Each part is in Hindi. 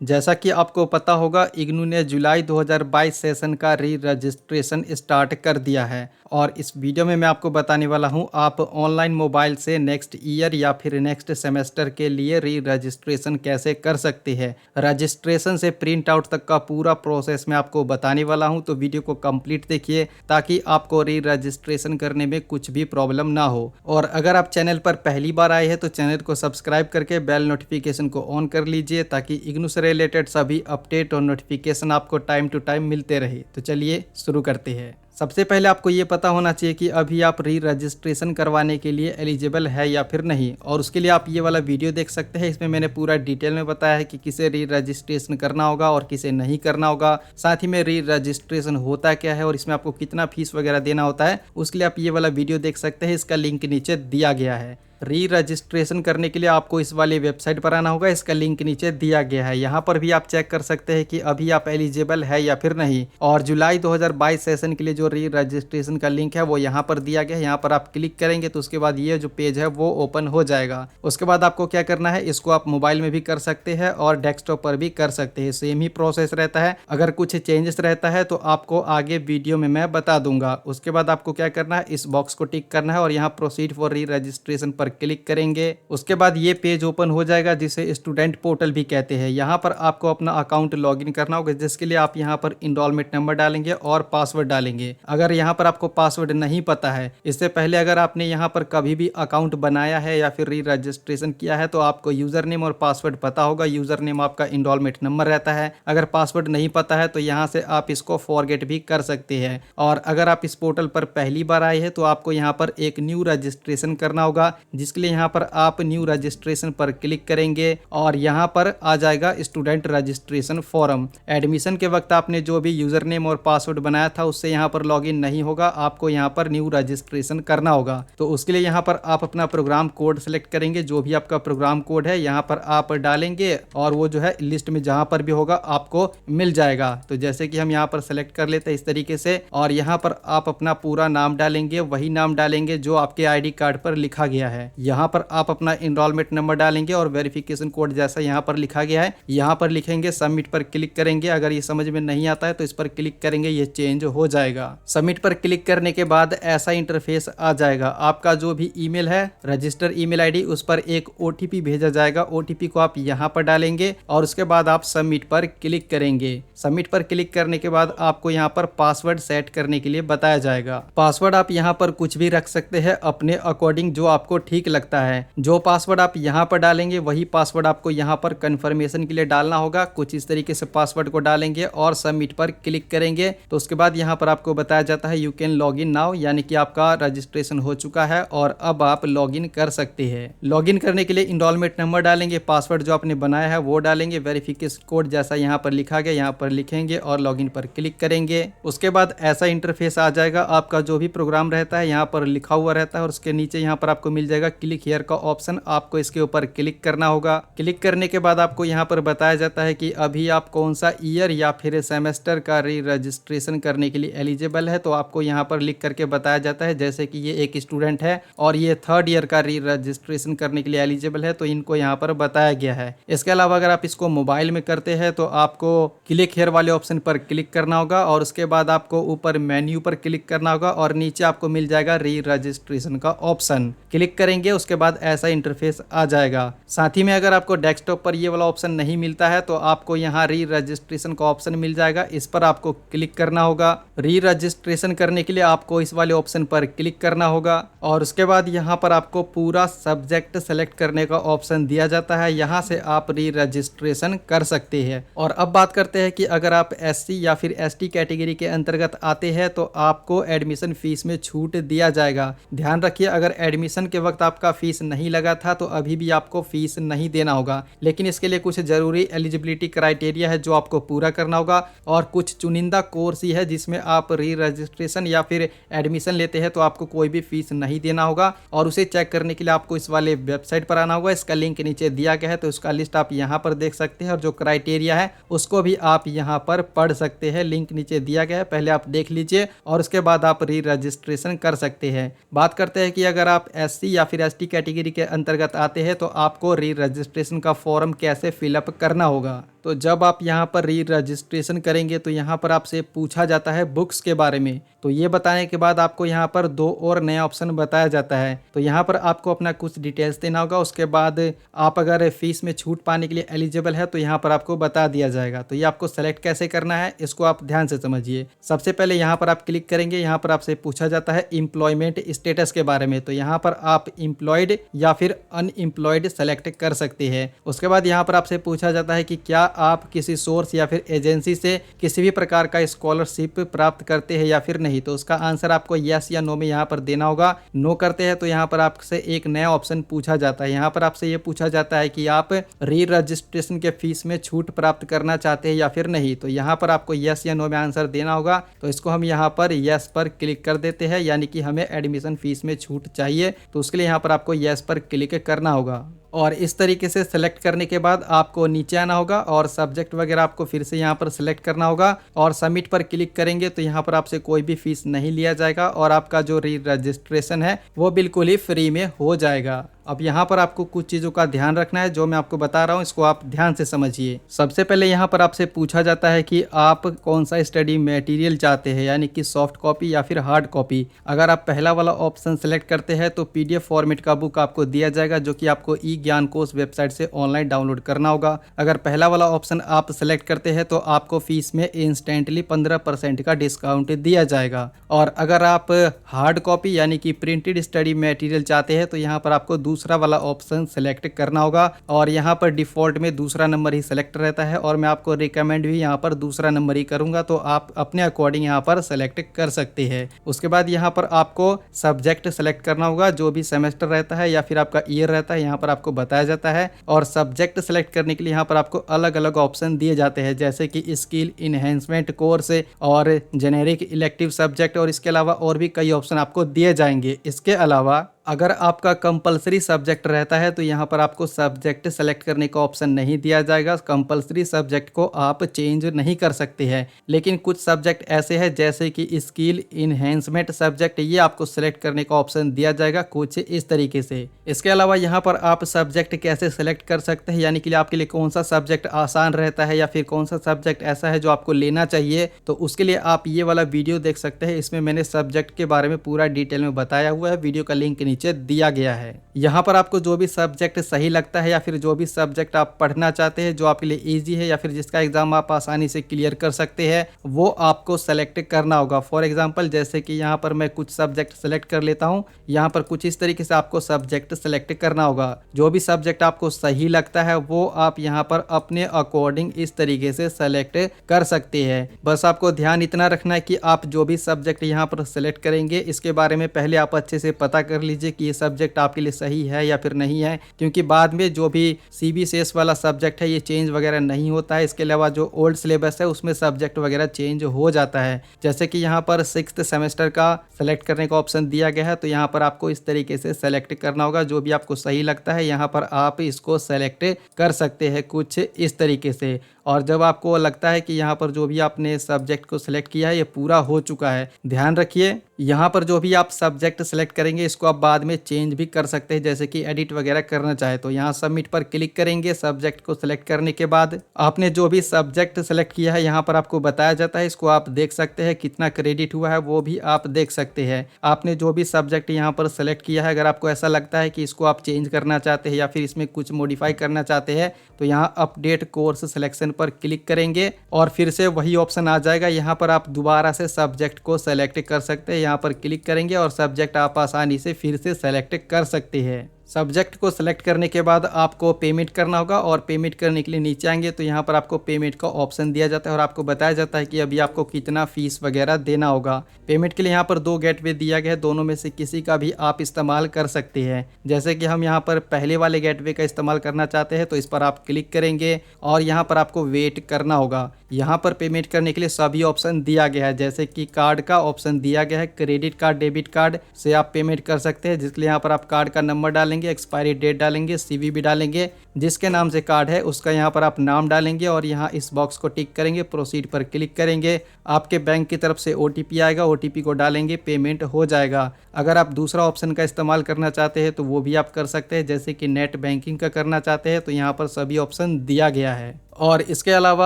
जैसा कि आपको पता होगा, इग्नू ने जुलाई 2022 सेशन का री रजिस्ट्रेशन स्टार्ट कर दिया है और इस वीडियो में मैं आपको बताने वाला हूं आप ऑनलाइन मोबाइल से नेक्स्ट ईयर या फिर नेक्स्ट सेमेस्टर के लिए री रजिस्ट्रेशन कैसे कर सकते हैं। रजिस्ट्रेशन से प्रिंट आउट तक का पूरा प्रोसेस मैं आपको बताने वाला हूं, तो वीडियो को कंप्लीट देखिए ताकि आपको री रजिस्ट्रेशन करने में कुछ भी प्रॉब्लम ना हो। और अगर आप चैनल पर पहली बार आए हैं तो चैनल को सब्सक्राइब करके बेल नोटिफिकेशन को ऑन कर लीजिए ताकि इग्नू से रिलेटेड सभी अपडेट और नोटिफिकेशन आपको टाइम टू टाइम मिलते रहे। तो चलिए शुरू करते हैं। सबसे पहले आपको ये पता होना चाहिए कि अभी आप री रजिस्ट्रेशन करवाने के लिए एलिजिबल है या फिर नहीं, और उसके लिए आप ये वाला वीडियो देख सकते हैं। इसमें मैंने पूरा डिटेल में बताया है कि किसे री रजिस्ट्रेशन करना होगा और किसे नहीं करना होगा, साथ ही में री रजिस्ट्रेशन होता क्या है और इसमें आपको कितना फीस वगैरह देना होता है। उसके लिए आप ये वाला वीडियो देख सकते हैं, इसका लिंक नीचे दिया गया है। री रजिस्ट्रेशन करने के लिए आपको इस वाली वेबसाइट पर आना होगा, इसका लिंक नीचे दिया गया है। यहाँ पर भी आप चेक कर सकते हैं कि अभी आप एलिजिबल है या फिर नहीं। और जुलाई 2022 सेशन के लिए जो री रजिस्ट्रेशन का लिंक है वो यहाँ पर दिया गया है। यहाँ पर आप क्लिक करेंगे तो उसके बाद ये जो पेज है वो ओपन हो जाएगा। उसके बाद आपको क्या करना है, इसको आप मोबाइल में भी कर सकते हैं और डेस्कटॉप पर भी कर सकते हैं। सेम ही प्रोसेस रहता है। अगर कुछ चेंजेस रहता है तो आपको आगे वीडियो में मैं बता दूंगा। उसके बाद आपको क्या करना है, इस बॉक्स को टिक करना है और यहाँ प्रोसीड फॉर री रजिस्ट्रेशन पर क्लिक करेंगे। उसके बाद ये पेज ओपन हो जाएगा जिसे स्टूडेंट पोर्टल भी कहते हैं। यहाँ पर आपको अपना अकाउंट लॉगिन करना होगा, जिसके लिए आप यहाँ पर इनरोलमेंट नंबर डालेंगे और पासवर्ड डालेंगे। अगर यहाँ पर आपको पासवर्ड नहीं पता है, इससे पहले अगर आपने यहाँ पर कभी भी अकाउंट बनाया है या फिर री रजिस्ट्रेशन किया है तो आपको यूजर नेम और पासवर्ड पता होगा। यूजर नेम आपका इनरोलमेंट नंबर रहता है। अगर पासवर्ड नहीं पता है तो यहाँ से आप इसको फॉरगेट भी कर सकते हैं। और अगर आप इस पोर्टल पर पहली बार आए हैं तो आपको यहाँ पर एक न्यू रजिस्ट्रेशन करना होगा, जिसके लिए यहाँ पर आप न्यू रजिस्ट्रेशन पर क्लिक करेंगे और यहाँ पर आ जाएगा स्टूडेंट रजिस्ट्रेशन फॉर्म। एडमिशन के वक्त आपने जो भी यूजर नेम और पासवर्ड बनाया था उससे यहाँ पर लॉगिन नहीं होगा, आपको यहाँ पर न्यू रजिस्ट्रेशन करना होगा। तो उसके लिए यहाँ पर आप अपना प्रोग्राम कोड सेलेक्ट करेंगे। जो भी आपका प्रोग्राम कोड है यहाँ पर आप डालेंगे और वो जो है लिस्ट में जहाँ पर भी होगा आपको मिल जाएगा। तो जैसे कि हम यहाँ पर सेलेक्ट कर लेते हैं इस तरीके से, और यहाँ पर आप अपना पूरा नाम डालेंगे, वही नाम डालेंगे जो आपके आईडी कार्ड पर लिखा गया है। यहाँ पर आप अपना इनरोलमेंट नंबर डालेंगे और वेरिफिकेशन कोड जैसा यहाँ पर लिखा गया है यहाँ पर लिखेंगे। सबमिट पर क्लिक करेंगे। अगर ये समझ में नहीं आता है तो इस पर क्लिक करेंगे, ये चेंज हो जाएगा। सबमिट पर क्लिक करने के बाद ऐसा इंटरफेस आ जाएगा। आपका जो भी ईमेल है, रजिस्टर ईमेल आईडी, उस पर एक ओटीपी भेजा जाएगा। ओटीपी को आप यहाँ पर डालेंगे और उसके बाद आप सबमिट पर क्लिक करेंगे। सबमिट पर क्लिक करने के बाद आपको यहाँ पर पासवर्ड सेट करने के लिए बताया जाएगा। पासवर्ड आप यहाँ पर कुछ भी रख सकते हैं अपने अकॉर्डिंग, जो आपको ठीक लगता है। जो पासवर्ड आप यहाँ पर डालेंगे वही पासवर्ड आपको यहाँ पर कंफर्मेशन के लिए डालना होगा। कुछ इस तरीके से पासवर्ड को डालेंगे और सबमिट पर क्लिक करेंगे। तो उसके बाद यहाँ पर आपको बताया जाता है you can log in now, यानी कि आपका रजिस्ट्रेशन हो चुका है और अब आप लॉग इन कर सकते हैं। लॉग इन करने के लिए इनरोलमेंट नंबर डालेंगे, पासवर्ड जो आपने बनाया है वो डालेंगे, वेरिफिकेशन कोड जैसा यहाँ पर लिखा गया यहाँ पर लिखेंगे और लॉग इन पर क्लिक करेंगे। उसके बाद ऐसा इंटरफेस आ जाएगा। आपका जो भी प्रोग्राम रहता है यहाँ पर लिखा हुआ रहता है और उसके नीचे यहाँ पर आपको मिल जाएगा क्लिक हियर का ऑप्शन। आपको इसके ऊपर क्लिक करना होगा। क्लिक करने के बाद आपको यहाँ पर बताया जाता है कि अभी आप कौन सा ईयर या फिर सेमेस्टर का री रजिस्ट्रेशन करने के लिए एलिजिबल है। तो आपको यहाँ पर लिख करके बताया जाता है, जैसे कि ये एक स्टूडेंट है और ये थर्ड ईयर का री रजिस्ट्रेशन करने के लिए एलिजिबल है, तो इनको यहाँ पर बताया गया है। इसके अलावा अगर आप इसको मोबाइल में करते हैं तो आपको क्लिक हियर वाले ऑप्शन पर क्लिक करना होगा और उसके बाद आपको ऊपर मेन्यू पर क्लिक करना होगा और नीचे आपको मिल जाएगा री रजिस्ट्रेशन का ऑप्शन। क्लिक करेंगे, उसके बाद ऐसा इंटरफेस आ जाएगा। साथ ही में अगर आपको डेस्कटॉप पर ये वाला ऑप्शन नहीं मिलता है तो आपको यहाँ री रजिस्ट्रेशन का ऑप्शन मिल जाएगा, इस पर आपको क्लिक करना होगा। री रजिस्ट्रेशन करने के लिए आपको इस वाले ऑप्शन पर क्लिक करना होगा और उसके बाद यहाँ पर आपको पूरा सब्जेक्ट सेलेक्ट करने का ऑप्शन दिया जाता है। यहाँ से आप री रजिस्ट्रेशन कर सकते हैं। और अब बात करते हैं कि अगर आप एससी या फिर एसटी कैटेगरी के अंतर्गत आते हैं तो आपको एडमिशन फीस में छूट दिया जाएगा। ध्यान रखिए, अगर एडमिशन के वक्त आपका फीस नहीं लगा था तो अभी भी आपको फीस नहीं देना होगा, लेकिन इसके लिए कुछ जरूरी एलिजिबिलिटी क्राइटेरिया है जो आपको पूरा करना होगा और कुछ चुनिंदा कोर्स ही है जिसमें आप री रजिस्ट्रेशन या फिर एडमिशन लेते हैं तो आपको कोई भी फीस नहीं देना होगा। और उसे चेक करने के लिए आपको इस वाले वेबसाइट पर आना होगा। इसका लिंक नीचे दिया गया है, तो उसका लिस्ट आप यहाँ पर देख सकते हैं और जो क्राइटेरिया है उसको भी आप यहाँ पर पढ़ सकते हैं। लिंक नीचे दिया गया है, पहले आप देख लीजिए और उसके बाद आप री रजिस्ट्रेशन कर सकते हैं। बात करते हैं कि अगर आप एससी या फिर एसटी कैटेगरी के अंतर्गत आते हैं तो आपको री रजिस्ट्रेशन का फॉर्म कैसे फिलअप करना होगा। तो जब आप यहाँ पर री रजिस्ट्रेशन करेंगे तो यहाँ पर आपसे पूछा जाता है बुक्स के बारे में। तो ये बताने के बाद आपको यहाँ पर दो और नया ऑप्शन बताया जाता है। तो यहाँ पर आपको अपना कुछ डिटेल्स देना होगा। उसके बाद आप अगर फीस में छूट पाने के लिए एलिजिबल है तो यहाँ पर आपको बता दिया जाएगा। तो ये आपको सेलेक्ट कैसे करना है इसको आप ध्यान से समझिए। सबसे पहले यहाँ पर आप क्लिक करेंगे, यहाँ पर आपसे पूछा जाता है एम्प्लॉयमेंट स्टेटस के बारे में। तो यहाँ पर आप एम्प्लॉयड या फिर अनएम्प्लॉयड सेलेक्ट कर सकते हैं। उसके बाद यहाँ पर आपसे पूछा जाता है कि क्या आप किसी सोर्स या फिर एजेंसी से किसी भी प्रकार का स्कॉलरशिप प्राप्त करते हैं या फिर नहीं। तो उसका आंसर आपको यस या नो में यहाँ पर देना होगा। नो करते हैं तो यहाँ पर आपसे एक नया ऑप्शन पूछा जाता है। यहाँ पर आपसे ये पूछा जाता है कि आप री रजिस्ट्रेशन के फीस में छूट प्राप्त करना चाहते हैं या फिर नहीं। तो यहाँ पर आपको यस या नो में आंसर देना होगा। तो इसको हम यहाँ पर यस पर क्लिक कर देते हैं, यानी कि हमें एडमिशन फीस में छूट चाहिए। तो उसके लिए यहाँ पर आपको यस पर क्लिक करना होगा। और इस तरीके से सेलेक्ट करने के बाद आपको नीचे आना होगा और सब्जेक्ट वगैरह आपको फिर से यहाँ पर सेलेक्ट करना होगा और सबमिट पर क्लिक करेंगे तो यहाँ पर आपसे कोई भी फीस नहीं लिया जाएगा और आपका जो री रजिस्ट्रेशन है वो बिल्कुल ही फ्री में हो जाएगा। अब यहाँ पर आपको कुछ चीज़ों का ध्यान रखना है जो मैं आपको बता रहा हूँ, इसको आप ध्यान से समझिए। सबसे पहले यहाँ पर आपसे पूछा जाता है कि आप कौन सा स्टडी मटेरियल चाहते हैं, यानी कि सॉफ्ट कॉपी या फिर हार्ड कॉपी। अगर आप पहला वाला ऑप्शन सेलेक्ट करते हैं तो PDF फॉर्मेट का बुक आपको दिया जाएगा, जो कि आपको ई ज्ञान कोश वेबसाइट से ऑनलाइन डाउनलोड करना होगा। अगर पहला वाला ऑप्शन आप सेलेक्ट करते हैं तो आपको फीस में इंस्टेंटली 15% का डिस्काउंट दिया जाएगा। और अगर आप हार्ड कॉपी यानी कि प्रिंटेड स्टडी मटेरियल चाहते हैं तो यहाँ पर आपको दूसरा वाला ऑप्शन सेलेक्ट करना होगा और यहाँ पर डिफॉल्ट में दूसरा नंबर ही सेलेक्ट रहता है और मैं आपको रिकमेंड भी यहाँ पर दूसरा नंबर ही करूंगा। तो आप अपने अकॉर्डिंग यहाँ पर सेलेक्ट कर सकते हैं। उसके बाद यहाँ पर आपको सब्जेक्ट सेलेक्ट करना होगा, जो भी सेमेस्टर रहता है या फिर आपका ईयर रहता है यहाँ पर आपको बताया जाता है। और सब्जेक्ट सेलेक्ट करने के लिए यहाँ पर आपको अलग अलग ऑप्शन दिए जाते हैं, जैसे कि स्किल इनहेंसमेंट कोर्स और जेनेरिक इलेक्टिव सब्जेक्ट, और इसके अलावा और भी कई ऑप्शन आपको दिए जाएंगे। इसके अलावा अगर आपका कंपलसरी सब्जेक्ट रहता है तो यहाँ पर आपको सब्जेक्ट सेलेक्ट करने का ऑप्शन नहीं दिया जाएगा। कंपलसरी सब्जेक्ट को आप चेंज नहीं कर सकते हैं। लेकिन कुछ सब्जेक्ट ऐसे हैं जैसे कि स्किल इनहेंसमेंट सब्जेक्ट, ये आपको सेलेक्ट करने का ऑप्शन दिया जाएगा कुछ इस तरीके से। इसके अलावा यहाँ पर आप सब्जेक्ट कैसे सेलेक्ट कर सकते हैं, यानी कि आपके लिए कौन सा सब्जेक्ट आसान रहता है या फिर कौन सा सब्जेक्ट ऐसा है जो आपको लेना चाहिए, तो उसके लिए आप ये वाला वीडियो देख सकते हैं। इसमें मैंने सब्जेक्ट के बारे में पूरा डिटेल में बताया हुआ है, वीडियो का लिंक नीचे दिया गया है। यहाँ पर आपको जो भी सब्जेक्ट सही लगता है या फिर जो भी सब्जेक्ट आप पढ़ना चाहते हैं, जो आपके लिए इजी है या फिर जिसका एग्जाम आप आसानी से क्लियर कर सकते हैं, वो आपको सेलेक्ट करना होगा। फॉर एग्जांपल जैसे कि यहाँ पर मैं कुछ सब्जेक्ट सेलेक्ट कर लेता हूँ। यहाँ पर कुछ इस तरीके से आपको सब्जेक्ट सेलेक्ट करना होगा। जो भी सब्जेक्ट आपको सही लगता है वो आप यहाँ पर अपने अकॉर्डिंग इस तरीके से सेलेक्ट कर सकते हैं। बस आपको ध्यान इतना रखना है कि आप जो भी सब्जेक्ट यहाँ पर सेलेक्ट करेंगे इसके बारे में पहले आप अच्छे से पता कर लीजिए कि ये सब्जेक्ट आपके लिए सही है या फिर नहीं है, क्योंकि बाद में जो भी CBCS वाला सब्जेक्ट है ये चेंज वगैरह नहीं होता है। इसके अलावा जो ओल्ड सिलेबस है उसमें सब्जेक्ट वगैरह चेंज हो जाता है। जैसे कि यहाँ पर 6th सेमेस्टर का सेलेक्ट करने का ऑप्शन दिया गया है, तो यहाँ पर आपको इस तरीके से सेलेक्ट करना होगा। जो भी आपको सही लगता है यहाँ पर आप इसको सेलेक्ट कर सकते हैं कुछ इस तरीके से। और जब आपको लगता है कि यहाँ पर जो भी आपने सब्जेक्ट को सिलेक्ट किया है ये पूरा हो चुका है, ध्यान रखिए यहाँ पर जो भी आप सब्जेक्ट सेलेक्ट करेंगे इसको आप बाद में चेंज भी कर सकते हैं, जैसे कि एडिट वगैरह करना चाहे तो यहाँ सबमिट पर क्लिक करेंगे। सब्जेक्ट को सिलेक्ट करने के बाद आपने जो भी सब्जेक्ट सेलेक्ट किया है यहाँ पर आपको बताया जाता है, इसको आप देख सकते हैं कितना क्रेडिट हुआ है वो भी आप देख सकते हैं। आपने जो भी सब्जेक्ट यहाँ पर सेलेक्ट किया है, अगर आपको ऐसा लगता है कि इसको आप चेंज करना चाहते हैं या फिर इसमें कुछ मॉडिफाई करना चाहते हैं तो यहाँ अपडेट कोर्स सिलेक्शन पर क्लिक करेंगे और फिर से वही ऑप्शन आ जाएगा। यहाँ पर आप दोबारा से सब्जेक्ट को सेलेक्ट कर सकते हैं, यहाँ पर क्लिक करेंगे और सब्जेक्ट आप आसानी से फिर से सेलेक्ट कर सकते हैं। सब्जेक्ट को सेलेक्ट करने के बाद आपको पेमेंट करना होगा और पेमेंट करने के लिए नीचे आएंगे तो यहाँ पर आपको पेमेंट का ऑप्शन दिया जाता है और आपको बताया जाता है कि अभी आपको कितना फीस वगैरह देना होगा। पेमेंट के लिए यहाँ पर 2 गेटवे दिया गया है, दोनों में से किसी का भी आप इस्तेमाल कर सकते हैं। जैसे कि हम यहाँ पर पहले वाले गेटवे का इस्तेमाल करना चाहते हैं तो इस पर आप क्लिक करेंगे और यहाँ पर आपको वेट करना होगा। यहाँ पर पेमेंट करने के लिए सभी ऑप्शन दिया गया है, जैसे कि कार्ड का ऑप्शन दिया गया है, क्रेडिट कार्ड डेबिट कार्ड से आप पेमेंट कर सकते हैं, जिसके लिए यहाँ पर आप कार्ड का नंबर डालेंगे डालेंगे, एक्सपायरी डेट डालेंगे, सीवीवी डालेंगे, जिसके नाम से कार्ड है उसका यहाँ पर आप नाम डालेंगे और यहाँ इस बॉक्स को टिक करेंगे, प्रोसीड पर क्लिक करेंगे। आपके बैंक की तरफ से ओटीपी आएगा, ओटीपी को डालेंगे, पेमेंट हो जाएगा। अगर आप दूसरा ऑप्शन का इस्तेमाल करना चाहते हैं तो वो भी आप कर सकते हैं, जैसे कि नेट बैंकिंग का करना चाहते हैं तो यहाँ पर सभी ऑप्शन दिया गया है। और इसके अलावा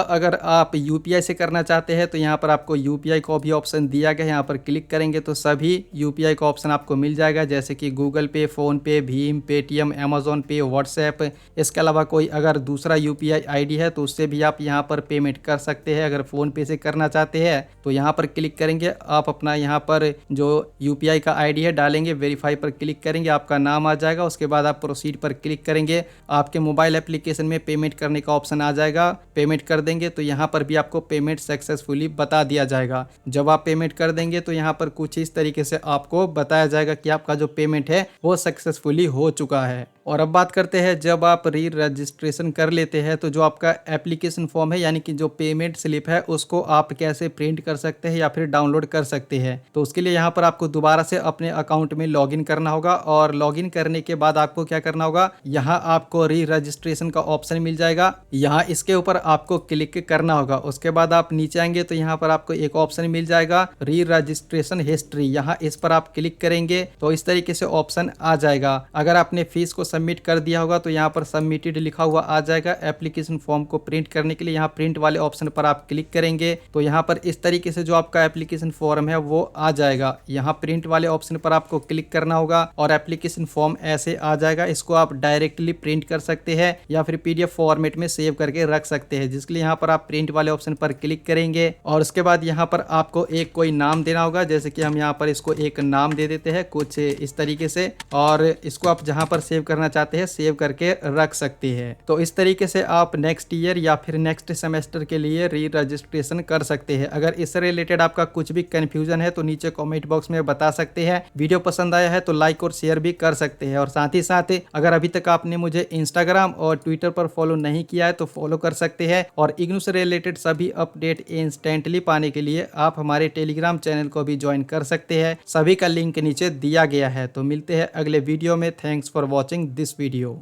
अगर आप यूपीआई से करना चाहते हैं तो यहाँ पर आपको यूपीआई का भी ऑप्शन दिया गया है। यहाँ पर क्लिक करेंगे तो सभी यूपीआई का ऑप्शन आपको मिल जाएगा, जैसे कि गूगल पे, फ़ोन पे, भीम, पेटीएम, अमेज़ॉन पे, व्हाट्सएप। इसके अलावा कोई अगर दूसरा यूपीआई आईडी है तो उससे भी आप यहाँ पर पेमेंट कर सकते हैं। अगर फ़ोन पे से करना चाहते हैं तो यहाँ पर क्लिक करेंगे, आप अपना यहाँ पर जो यूपीआई का आईडी है डालेंगे, वेरीफाई पर क्लिक करेंगे, आपका नाम आ जाएगा। उसके बाद आप प्रोसीड पर क्लिक करेंगे, आपके मोबाइल एप्लीकेशन में पेमेंट करने का ऑप्शन आ जाएगा। पेमेंट कर देंगे तो यहाँ पर भी आपको पेमेंट सक्सेसफुली बता दिया जाएगा। जब आप पेमेंट कर देंगे तो यहाँ पर कुछ इस तरीके से आपको बताया जाएगा कि आपका जो पेमेंट है वो सक्सेसफुली हो चुका है। और अब बात करते हैं, जब आप री रजिस्ट्रेशन कर लेते हैं तो जो आपका एप्लीकेशन फॉर्म है यानी कि जो पेमेंट स्लिप है उसको आप कैसे प्रिंट कर सकते हैं या फिर डाउनलोड कर सकते हैं। तो उसके लिए यहाँ पर आपको दोबारा से अपने अकाउंट में लॉगिन करना होगा और लॉगिन करने के बाद आपको क्या करना होगा, यहाँ आपको री रजिस्ट्रेशन का ऑप्शन मिल जाएगा, यहाँ इसके ऊपर आपको क्लिक करना होगा। उसके बाद आप नीचे आएंगे तो यहाँ पर आपको एक ऑप्शन मिल जाएगा री रजिस्ट्रेशन हिस्ट्री, यहाँ इस पर आप क्लिक करेंगे तो इस तरीके से ऑप्शन आ जाएगा। अगर आपने फीस को सबमिट कर दिया होगा तो यहाँ पर सबमिटेड लिखा हुआ आ जाएगा। एप्लीकेशन फॉर्म को प्रिंट करने के लिए यहाँ प्रिंट वाले ऑप्शन पर आप क्लिक करेंगे तो यहाँ पर इस तरीके से जो आपका एप्लीकेशन फॉर्म है वो आ जाएगा। यहाँ प्रिंट वाले ऑप्शन पर आपको क्लिक करना होगा और एप्लीकेशन फॉर्म ऐसे आ जाएगा। इसको आप डायरेक्टली प्रिंट कर सकते हैं या फिर पीडीएफ फॉर्मेट में सेव करके रख सकते हैं, जिसके लिए यहाँ पर आप प्रिंट वाले ऑप्शन पर क्लिक करेंगे और उसके बाद यहाँ पर आपको एक कोई नाम देना होगा, जैसे कि हम यहाँ पर इसको एक नाम दे देते हैं कुछ इस तरीके से, और इसको आप जहाँ पर सेव करना चाहते हैं सेव करके रख सकते हैं। तो इस तरीके से आप नेक्स्ट ईयर या फिर नेक्स्ट सेमेस्टर के लिए री रजिस्ट्रेशन कर सकते हैं। अगर इससे रिलेटेड आपका कुछ भी कंफ्यूजन है तो नीचे कमेंट बॉक्स में बता सकते हैं। वीडियो पसंद आया है तो लाइक और शेयर भी कर सकते हैं और साथ ही साथ अगर अभी तक आपने मुझे इंस्टाग्राम और ट्विटर पर फॉलो नहीं किया है तो फॉलो कर सकते हैं और इग्नू से रिलेटेड सभी अपडेट इंस्टेंटली पाने के लिए आप हमारे टेलीग्राम चैनल को भी ज्वाइन कर सकते हैं। सभी का लिंक नीचे दिया गया है। तो मिलते हैं अगले वीडियो में। Thanks for watching this video.